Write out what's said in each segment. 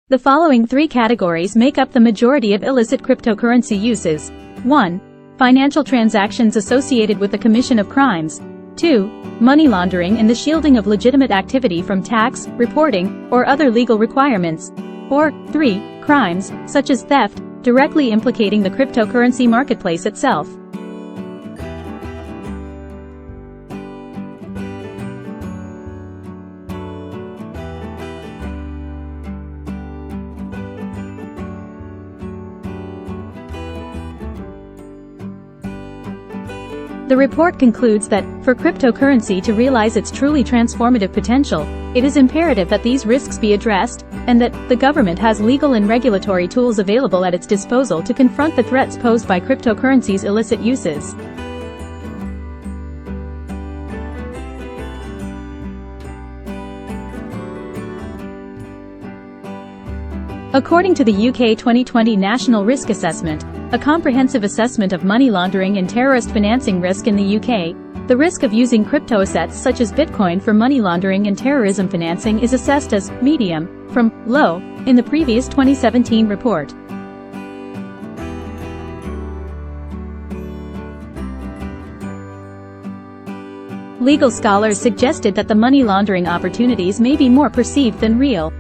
The following three categories make up the majority of illicit cryptocurrency uses. 1. Financial transactions associated with the commission of crimes. 2. Money laundering and the shielding of legitimate activity from tax, reporting, or other legal requirements. Or 3. Crimes, such as theft, directly implicating the cryptocurrency marketplace itself. The report concludes that, for cryptocurrency to realize its truly transformative potential, it is imperative that these risks be addressed, and that the government has legal and regulatory tools available at its disposal to confront the threats posed by cryptocurrency's illicit uses. According to the UK 2020 National Risk Assessment, a comprehensive assessment of money laundering and terrorist financing risk in the UK, the risk of using crypto assets such as Bitcoin for money laundering and terrorism financing is assessed as medium, from low, in the previous 2017 report. Legal scholars suggested that the money laundering opportunities may be more perceived than real.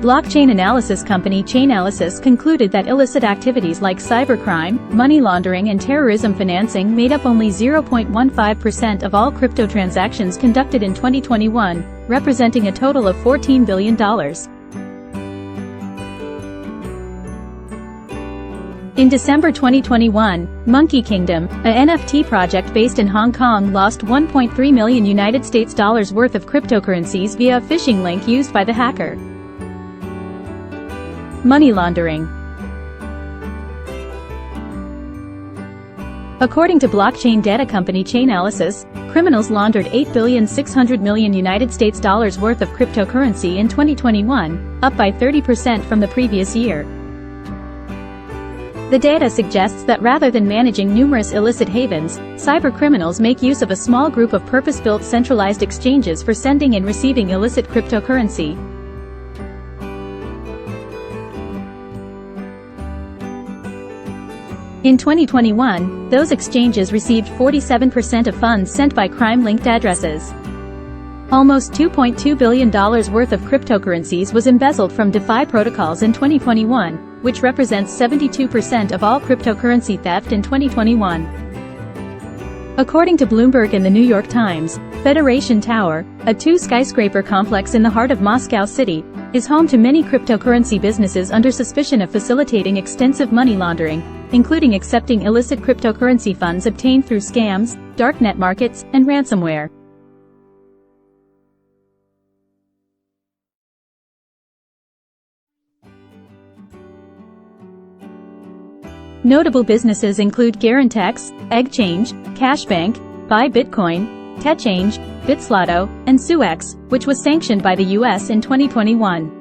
Blockchain analysis company Chainalysis concluded that illicit activities like cybercrime, money laundering and terrorism financing made up only 0.15% of all crypto transactions conducted in 2021, representing a total of $14 billion. In December 2021, Monkey Kingdom, a NFT project based in Hong Kong, lost $1.3 million US worth of cryptocurrencies via a phishing link used by the hacker. Money laundering. According to blockchain data company Chainalysis, criminals laundered $8.6 billion US worth of cryptocurrency in 2021, up by 30% from the previous year. The data suggests that rather than managing numerous illicit havens, cybercriminals make use of a small group of purpose-built centralized exchanges for sending and receiving illicit cryptocurrency. In 2021, those exchanges received 47% of funds sent by crime-linked addresses. Almost $2.2 billion worth of cryptocurrencies was embezzled from DeFi protocols in 2021, which represents 72% of all cryptocurrency theft in 2021. According to Bloomberg and the New York Times, Federation Tower, a two-skyscraper complex in the heart of Moscow City, is home to many cryptocurrency businesses under suspicion of facilitating extensive money laundering, including accepting illicit cryptocurrency funds obtained through scams, darknet markets, and ransomware. Notable businesses include Garantex, EggChange, Cashbank, Buy Bitcoin, Techchange, Bitslotto, and Suex, which was sanctioned by the U.S. in 2021.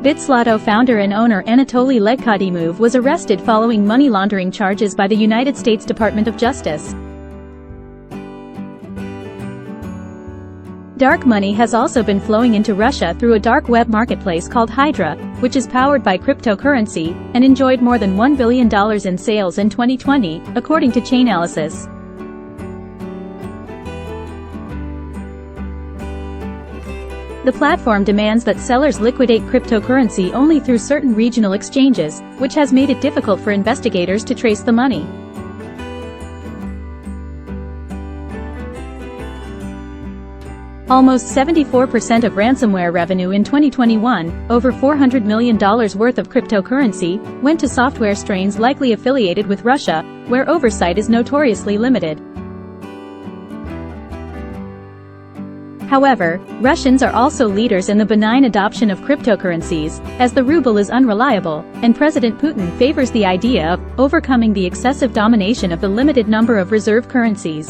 Bitslotto founder and owner Anatoly Legkodimov was arrested following money laundering charges by the United States Department of Justice. Dark money has also been flowing into Russia through a dark web marketplace called Hydra, which is powered by cryptocurrency, and enjoyed more than $1 billion in sales in 2020, according to Chainalysis. The platform demands that sellers liquidate cryptocurrency only through certain regional exchanges, which has made it difficult for investigators to trace the money. Almost 74% of ransomware revenue in 2021, over $400 million worth of cryptocurrency, went to software strains likely affiliated with Russia, where oversight is notoriously limited. However, Russians are also leaders in the benign adoption of cryptocurrencies, as the ruble is unreliable, and President Putin favors the idea of overcoming the excessive domination of the limited number of reserve currencies.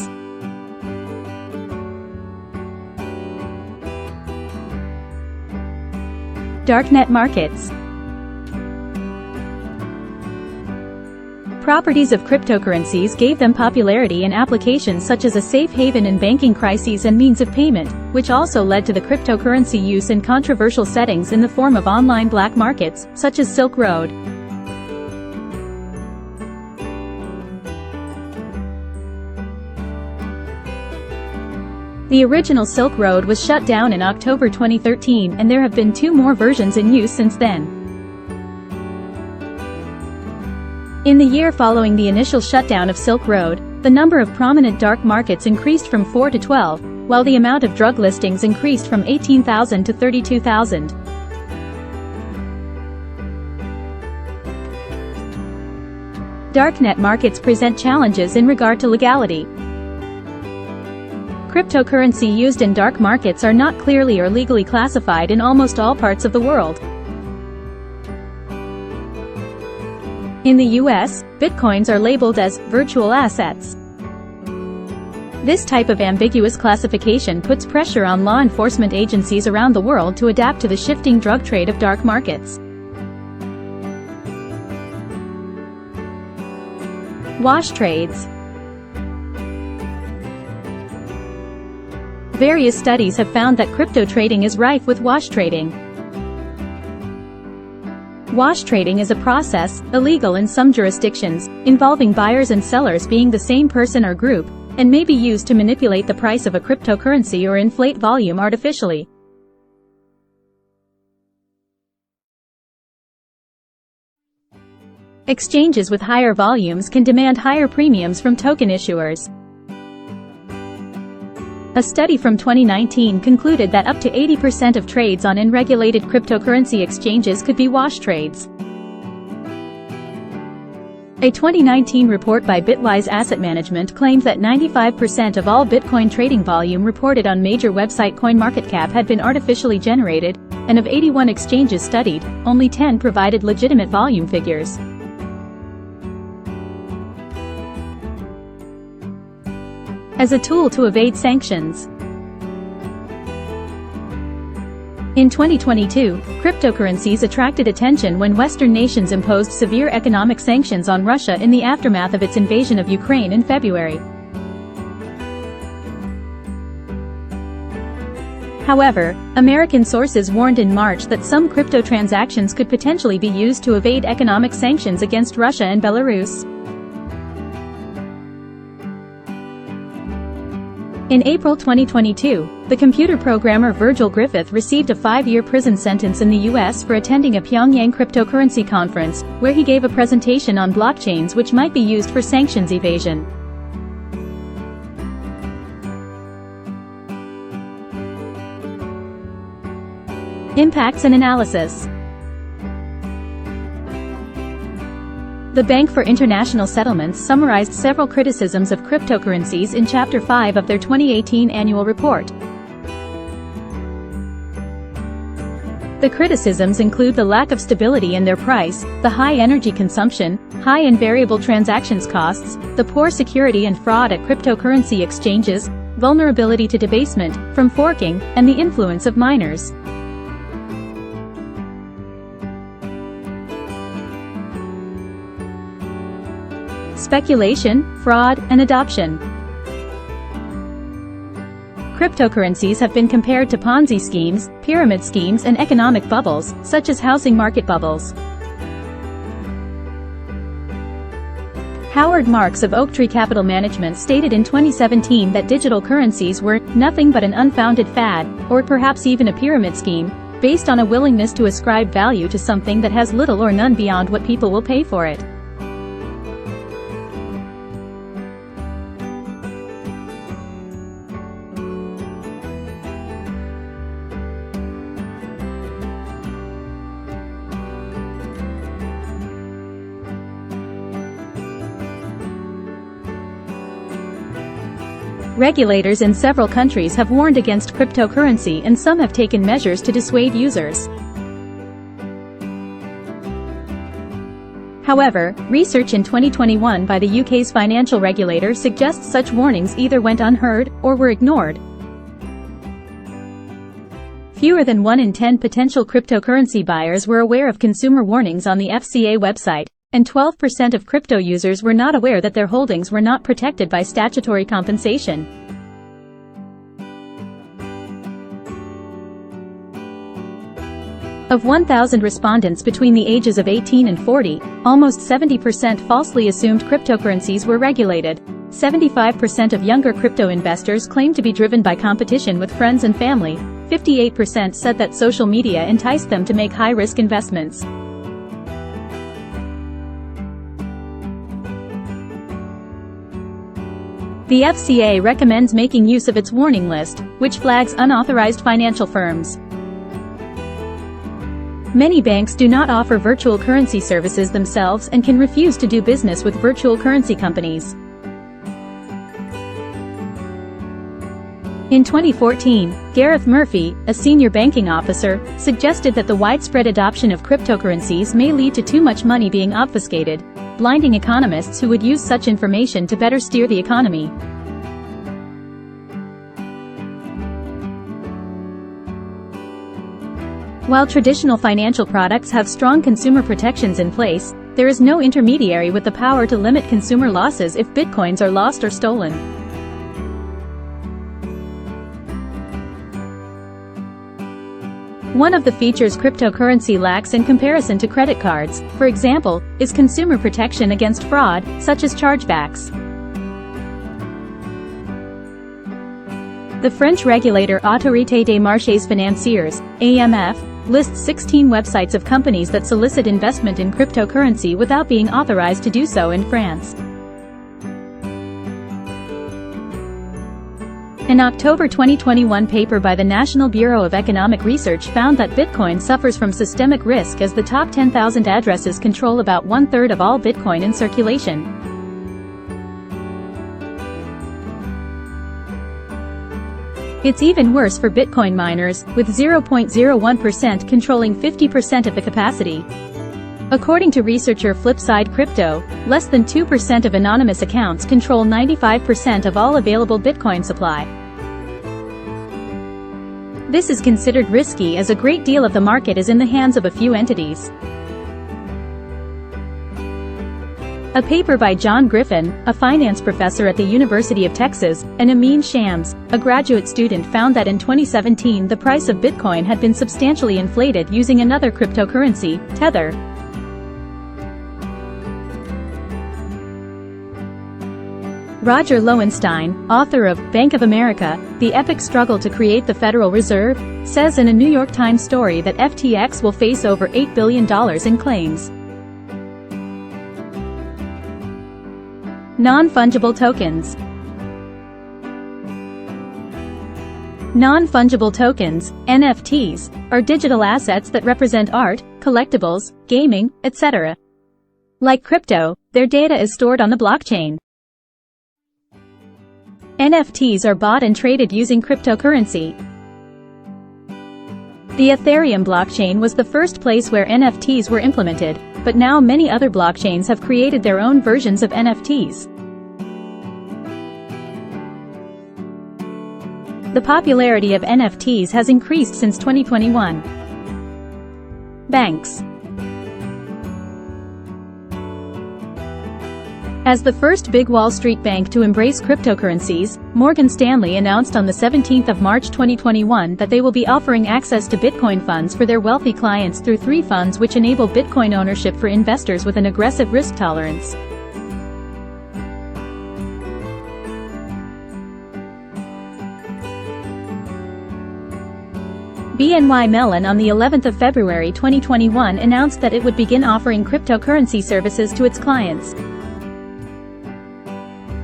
Darknet markets. properties of cryptocurrencies gave them popularity in applications such as a safe haven in banking crises and means of payment, which also led to the cryptocurrency use in controversial settings in the form of online black markets, such as Silk Road. The original Silk Road was shut down in October 2013, and there have been 2 more versions in use since then. In the year following the initial shutdown of Silk Road, the number of prominent dark markets increased from 4 to 12, while the amount of drug listings increased from 18,000 to 32,000. Darknet markets present challenges in regard to legality. Cryptocurrency used in dark markets are not clearly or legally classified in almost all parts of the world. In the US, bitcoins are labeled as virtual assets. This type of ambiguous classification puts pressure on law enforcement agencies around the world to adapt to the shifting drug trade of dark markets. Wash trades. Various studies have found that crypto trading is rife with wash trading. Wash trading is a process, illegal in some jurisdictions, involving buyers and sellers being the same person or group, and may be used to manipulate the price of a cryptocurrency or inflate volume artificially. Exchanges with higher volumes can demand higher premiums from token issuers. A study from 2019 concluded that up to 80% of trades on unregulated cryptocurrency exchanges could be wash trades. A 2019 report by Bitwise Asset Management claimed that 95% of all Bitcoin trading volume reported on major website CoinMarketCap had been artificially generated, and of 81 exchanges studied, only 10 provided legitimate volume figures. As a tool to evade sanctions. In 2022, cryptocurrencies attracted attention when Western nations imposed severe economic sanctions on Russia in the aftermath of its invasion of Ukraine in February. However, American sources warned in March that some crypto transactions could potentially be used to evade economic sanctions against Russia and Belarus. In April 2022, the computer programmer Virgil Griffith received a 5-year prison sentence in the U.S. for attending a Pyongyang cryptocurrency conference, where he gave a presentation on blockchains which might be used for sanctions evasion. Impacts and analysis. The Bank for International Settlements summarized several criticisms of cryptocurrencies in Chapter 5 of their 2018 annual report. The criticisms include the lack of stability in their price, the high energy consumption, high and variable transactions costs, the poor security and fraud at cryptocurrency exchanges, vulnerability to debasement from forking, and the influence of miners. Speculation, fraud, and adoption. Cryptocurrencies have been compared to Ponzi schemes, pyramid schemes, and economic bubbles, such as housing market bubbles. Howard Marks of Oaktree Capital Management stated in 2017 that digital currencies were nothing but an unfounded fad, or perhaps even a pyramid scheme, based on a willingness to ascribe value to something that has little or none beyond what people will pay for it. Regulators in several countries have warned against cryptocurrency, and some have taken measures to dissuade users. However, research in 2021 by the UK's financial regulator suggests such warnings either went unheard or were ignored. Fewer than 1 in 10 potential cryptocurrency buyers were aware of consumer warnings on the FCA website, and 12% of crypto users were not aware that their holdings were not protected by statutory compensation. Of 1,000 respondents between the ages of 18 and 40, almost 70% falsely assumed cryptocurrencies were regulated. 75% of younger crypto investors claim to be driven by competition with friends and family. 58% said that social media enticed them to make high-risk investments. The FCA recommends making use of its warning list, which flags unauthorized financial firms. Many banks do not offer virtual currency services themselves and can refuse to do business with virtual currency companies. In 2014, Gareth Murphy, a senior banking officer, suggested that the widespread adoption of cryptocurrencies may lead to too much money being obfuscated, blinding economists who would use such information to better steer the economy. While traditional financial products have strong consumer protections in place, there is no intermediary with the power to limit consumer losses if bitcoins are lost or stolen. One of the features cryptocurrency lacks in comparison to credit cards, for example, is consumer protection against fraud, such as chargebacks. The French regulator Autorité des Marchés Financiers, AMF, lists 16 websites of companies that solicit investment in cryptocurrency without being authorized to do so in France. An October 2021 paper by the National Bureau of Economic Research found that Bitcoin suffers from systemic risk as the top 10,000 addresses control about one-third of all Bitcoin in circulation. It's even worse for Bitcoin miners, with 0.01% controlling 50% of the capacity. According to researcher Flipside Crypto, less than 2% of anonymous accounts control 95% of all available Bitcoin supply. This is considered risky as a great deal of the market is in the hands of a few entities. A paper by John Griffin, a finance professor at the University of Texas, and Amin Shams, a graduate student, found that in 2017 the price of Bitcoin had been substantially inflated using another cryptocurrency, Tether. Roger Lowenstein, author of Bank of America, The Epic Struggle to Create the Federal Reserve, says in a New York Times story that FTX will face over $8 billion in claims. Non-fungible tokens. Non-fungible tokens, NFTs, are digital assets that represent art, collectibles, gaming, etc. Like crypto, their data is stored on the blockchain. NFTs are bought and traded using cryptocurrency. The Ethereum blockchain was the first place where NFTs were implemented, but now many other blockchains have created their own versions of NFTs. The popularity of NFTs has increased since 2021. Banks. As the first big Wall Street bank to embrace cryptocurrencies, Morgan Stanley announced on the 17th of March 2021 that they will be offering access to Bitcoin funds for their wealthy clients through 3 funds which enable Bitcoin ownership for investors with an aggressive risk tolerance. BNY Mellon on the 11th of February 2021 announced that it would begin offering cryptocurrency services to its clients.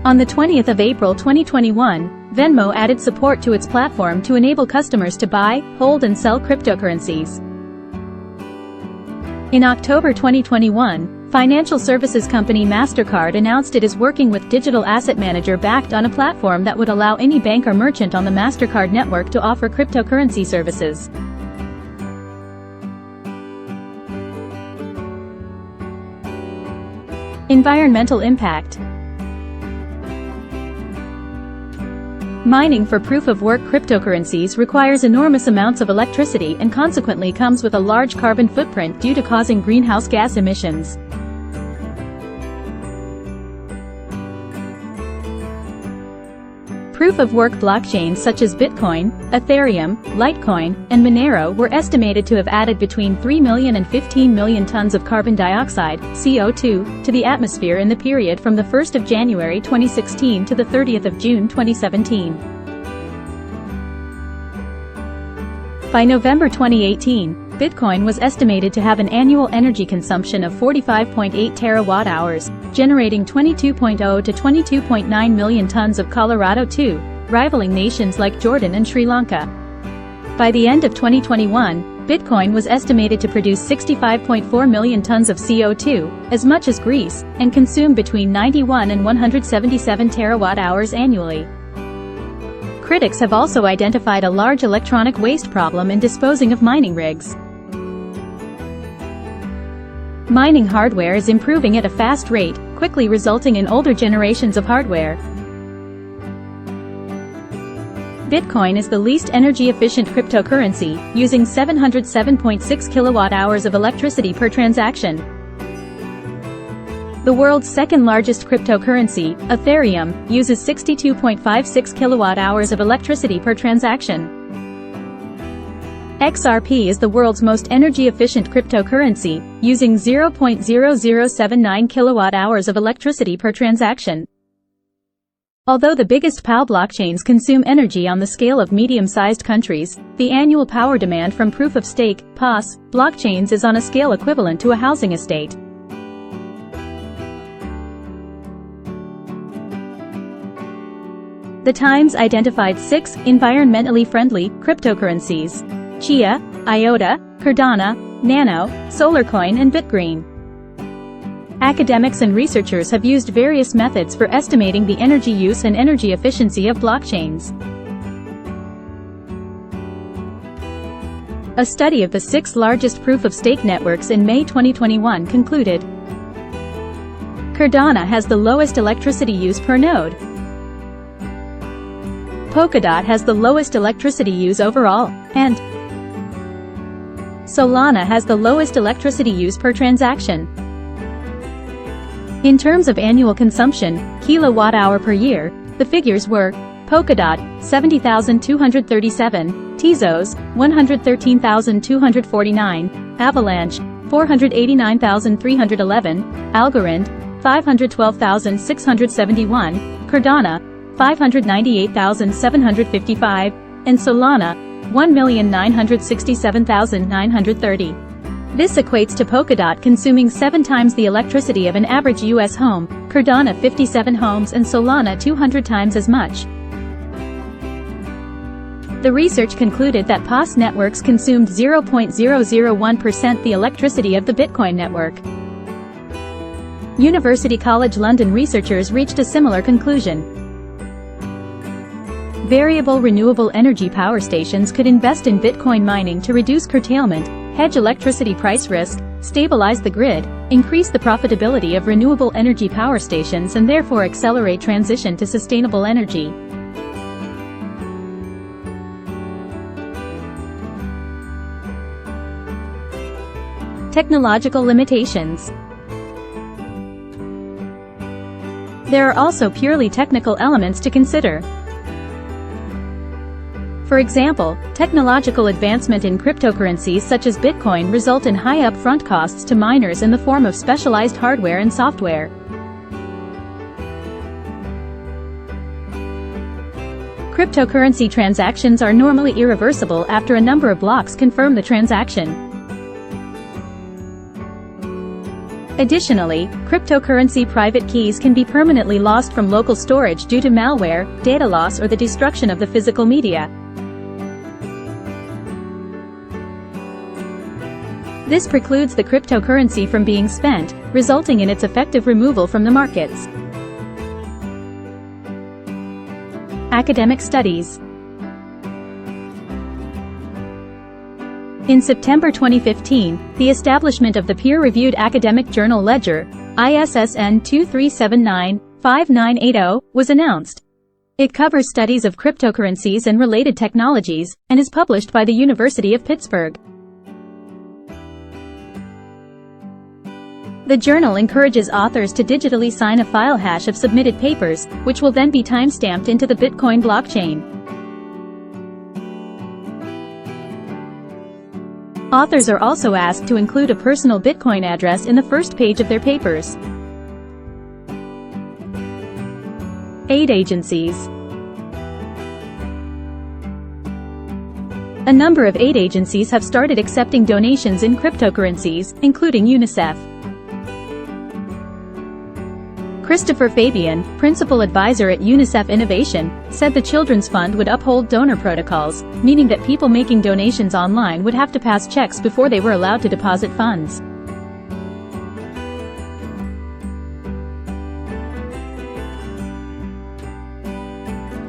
On the 20th of April 2021, Venmo added support to its platform to enable customers to buy, hold and sell cryptocurrencies. In October 2021, financial services company MasterCard announced it is working with digital asset manager Bakkt on a platform that would allow any bank or merchant on the MasterCard network to offer cryptocurrency services. Environmental impact. Mining for proof-of-work cryptocurrencies requires enormous amounts of electricity and consequently comes with a large carbon footprint due to causing greenhouse gas emissions. Proof-of-work blockchains such as Bitcoin, Ethereum, Litecoin, and Monero were estimated to have added between 3 million and 15 million tons of carbon dioxide, CO2, to the atmosphere in the period from the 1st of January 2016 to the 30th of June 2017. By November 2018, Bitcoin was estimated to have an annual energy consumption of 45.8 terawatt-hours, generating 22.0 to 22.9 million tons of Colorado-2, rivaling nations like Jordan and Sri Lanka. By the end of 2021, Bitcoin was estimated to produce 65.4 million tons of CO2, as much as Greece, and consume between 91 and 177 terawatt-hours annually. Critics have also identified a large electronic waste problem in disposing of mining rigs. Mining hardware is improving at a fast rate, quickly resulting in older generations of hardware. Bitcoin is the least energy-efficient cryptocurrency, using 707.6 kilowatt-hours of electricity per transaction. The world's second-largest cryptocurrency, Ethereum, uses 62.56 kilowatt-hours of electricity per transaction. XRP is the world's most energy-efficient cryptocurrency, using 0.0079 kilowatt-hours of electricity per transaction. Although the biggest POW blockchains consume energy on the scale of medium-sized countries, the annual power demand from proof-of-stake (POS) blockchains is on a scale equivalent to a housing estate. The Times identified 6 environmentally friendly cryptocurrencies: Chia, IOTA, Cardano, Nano, Solarcoin, and Bitgreen. Academics and researchers have used various methods for estimating the energy use and energy efficiency of blockchains. A study of the 6 largest proof-of-stake networks in May 2021 concluded Cardano has the lowest electricity use per node. Polkadot has the lowest electricity use overall, and Solana has the lowest electricity use per transaction. In terms of annual consumption, kilowatt-hour per year, the figures were Polkadot, 70,237, Tezos, 113,249, Avalanche, 489,311, Algorand, 512,671, Cardano, 598,755, and Solana, 1,967,930. This equates to Polkadot consuming 7 times the electricity of an average U.S. home, Cardano 57 homes, and Solana 200 times as much. The research concluded that POS networks consumed 0.001% the electricity of the Bitcoin network. University College London researchers reached a similar conclusion. Variable renewable energy power stations could invest in Bitcoin mining to reduce curtailment, hedge electricity price risk, stabilize the grid, increase the profitability of renewable energy power stations, and therefore accelerate transition to sustainable energy. Technological limitations. There are also purely technical elements to consider. For example, technological advancement in cryptocurrencies such as Bitcoin result in high upfront costs to miners in the form of specialized hardware and software. Cryptocurrency transactions are normally irreversible after a number of blocks confirm the transaction. Additionally, cryptocurrency private keys can be permanently lost from local storage due to malware, data loss, or the destruction of the physical media. This precludes the cryptocurrency from being spent, resulting in its effective removal from the markets. Academic studies. In September 2015, the establishment of the peer-reviewed academic journal Ledger, ISSN 2379-5980, was announced. It covers studies of cryptocurrencies and related technologies, and is published by the University of Pittsburgh. The journal encourages authors to digitally sign a file hash of submitted papers, which will then be timestamped into the Bitcoin blockchain. Authors are also asked to include a personal Bitcoin address in the first page of their papers. Aid agencies. A number of aid agencies have started accepting donations in cryptocurrencies, including UNICEF. Christopher Fabian, principal advisor at UNICEF Innovation, said the Children's Fund would uphold donor protocols, meaning that people making donations online would have to pass checks before they were allowed to deposit funds.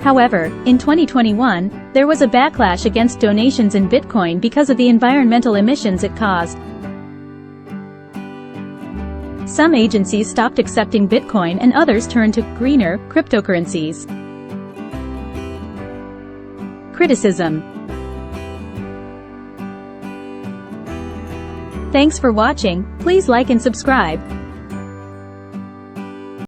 However, in 2021, there was a backlash against donations in Bitcoin because of the environmental emissions it caused. Some agencies stopped accepting Bitcoin and others turned to greener cryptocurrencies. Criticism. Thanks for watching. Please like and subscribe.